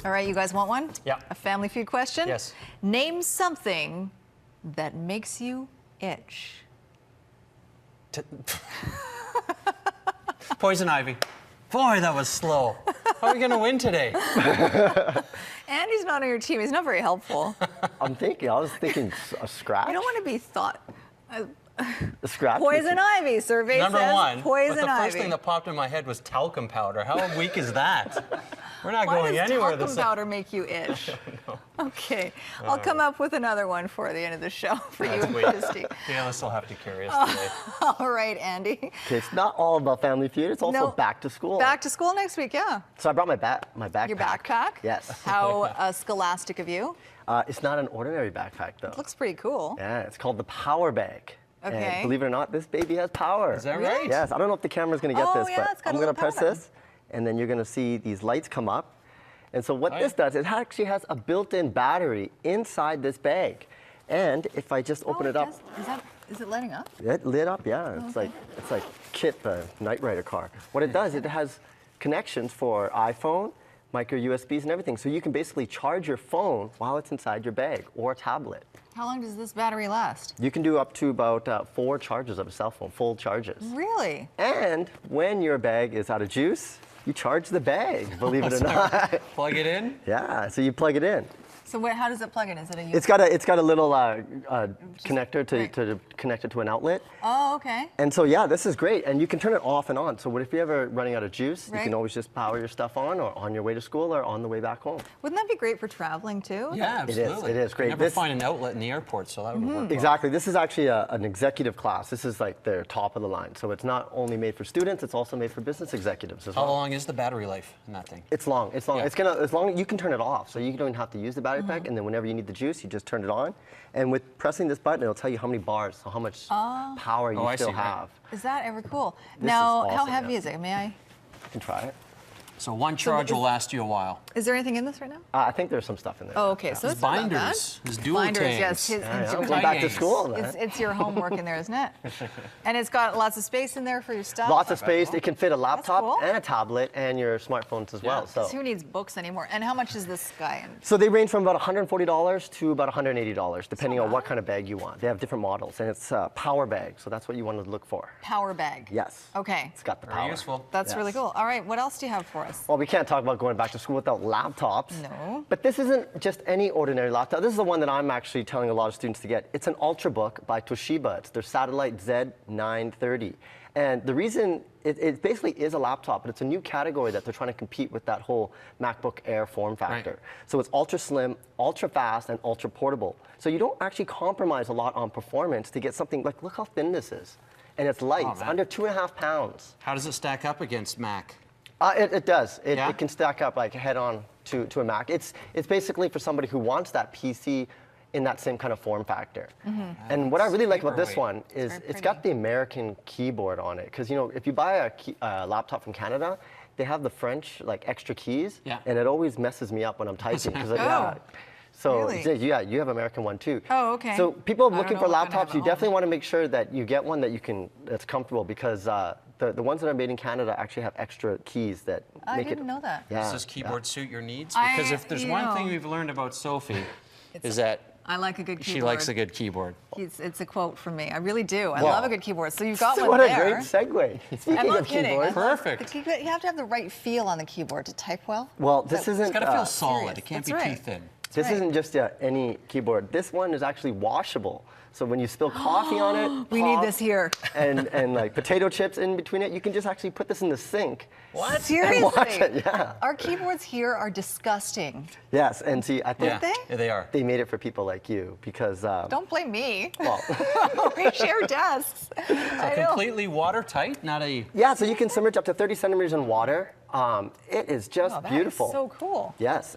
All right, you guys want one? Yeah. A Family Feud question? Yes. Name something that makes you itch. Poison ivy. Boy, that was slow. How are we going to win today? Andy's not on your team. He's not very helpful. I was thinking a scratch. You don't want to be thought. A scratch? Poison ivy. Survey Number says one. poison but the ivy. first thing that popped in my head was talcum powder. How weak is that? We're not Why going does anywhere. talcum powder make you itch? Okay, I'll come up with another one for the end of the show for you and Christy. Yeah, this will have to carry us today. All right, Andy. Okay, it's not all about Family Feud. It's also back to school. Back to school next week, yeah. So I brought my backpack. Your backpack? Yes. How scholastic of you. It's not an ordinary backpack, though. It looks pretty cool. Yeah, it's called the Powerbag. Okay. And believe it or not, this baby has power. Is that right? Yes. I don't know if the camera's going to get this, yeah, it's but got I'm a going to little press power this, and then you're going to see these lights come up. And so what this does, it actually has a built-in battery inside this bag. And if I just open it up, Is it lighting up? it lit up, yeah. It's like Kit, the Knight Rider car. What it does, it has connections for iPhone, micro USBs, and everything. So you can basically charge your phone while it's inside your bag or a tablet. How long does this battery last? You can do up to about 4 charges of a cell phone, full charges. Really? And when your bag is out of juice, you charge the bag, believe it or not. Plug it in? Yeah, so you plug it in. So how does it plug in? Is it a USB? It's got a little connector to connect it to an outlet. Oh, okay. And so yeah, this is great, and you can turn it off and on. So what if you're ever running out of juice, you can always just power your stuff on, or on your way to school, or on the way back home. Wouldn't that be great for traveling too? Yeah, absolutely. It is great. You never find an outlet in the airport, so that would work. Exactly. This is actually an executive class. This is like their top of the line. So it's not only made for students, it's also made for business executives as well. How long is the battery life in that thing? It's long. It's long. Yeah. It's gonna as long you can turn it off, so you don't even have to use the battery pack. And then whenever you need the juice, you just turn it on. And with pressing this button, it'll tell you how many bars, so how much power you still have. Is that ever cool? This now, is how awesome, heavy is it? May I? You can try it. So one charge will last you a while. Is there anything in this right now? I think there's some stuff in there. Oh, okay. So it's not that bad. Binders. There's dual Binders, tanks. yes. I'm going back to school. It's your homework in there, isn't it? And it's got lots of space in there for your stuff. Lots of space. It can fit a laptop cool. and a tablet and your smartphones as well. So Who needs books anymore? And how much is this guy? So they range from about $140 to about $180, depending on what kind of bag you want. They have different models, and it's a power bag, so that's what you want to look for. Power bag. Yes. Okay. It's got the Very power. useful. That's really cool. All right, what else do you have for us? Well, we can't talk about going back to school without laptops. No. But this isn't just any ordinary laptop. This is the one that I'm actually telling a lot of students to get. It's an Ultrabook by Toshiba. It's their Satellite Z930. And the reason it basically is a laptop, but it's a new category that they're trying to compete with that whole MacBook Air form factor. Right. So it's ultra slim, ultra fast, and ultra portable. So you don't actually compromise a lot on performance to get something like, look how thin this is. And it's light, it's under 2.5 pounds. How does it stack up against Mac? It does. It Yeah? can stack up like head on to a Mac. It's basically for somebody who wants that PC in that same kind of form factor. And what I really like about this one is it's got the American keyboard on it. Because, you know, if you buy a laptop from Canada, they have the French, like, extra keys. Yeah. And it always messes me up when I'm typing. So, Really? yeah, you have American one too. Oh, okay. So people I don't looking know for what kind I have laptops, at you home. definitely want to make sure that you get one that's comfortable, because the ones that are made in Canada actually have extra keys that make it. I didn't know that. Yeah, Does this keyboard suit your needs? I- Because if there's you one thing know. we've learned about Sophie, is that I like a good keyboard. she likes a good keyboard. It's a quote from me. I really do. I love a good keyboard. So you've got one what there. a great segue. Speaking I'm not of kidding. keyboard, Perfect. You have to have the right feel on the keyboard to type well. well, this isn't. It's got to feel solid. serious. It can't That's be right. too thin. This right. isn't just any keyboard. This one is actually washable. So when you spill coffee on it, We need pop, this here. and like potato chips in between it, you can just actually put this in the sink. What? Seriously? And wash it, yeah. Our keyboards here are disgusting. Yes, and see, I think Yeah, they are. they made it for people like you because. Don't blame me. Well, We share desks. I know. Completely watertight, not a... yeah, so you can submerge up to 30 centimeters in water. It is just Oh, that is beautiful. so cool. Yes,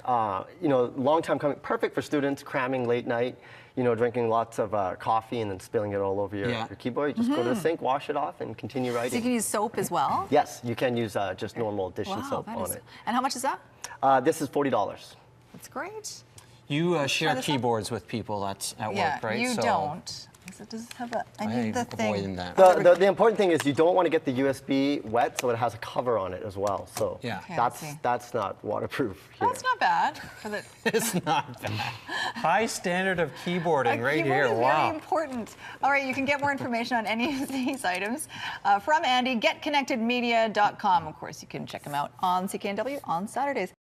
you know, long time coming. Perfect for students cramming late night. You know, drinking lots of coffee and then spilling it all over your keyboard. You just go to the sink, wash it off, and continue writing. So you can use soap as well? Yes, you can use just normal dish and soap that on is- it. And how much is that? This is $40. That's great. You share this out. keyboards with people that's at work, right? You So don't. Does it have a? I need the avoiding thing. that. The important thing is you don't want to get the USB wet, so it has a cover on it as well. So Yeah. Okay, let's see. that's not waterproof here. That's not bad for the. It's not bad. High standard of keyboarding right Keyboard here. is Wow. very important. All right, you can get more information on any of these items from Andy, GetConnectedMedia.com. Of course, you can check them out on CKNW on Saturdays.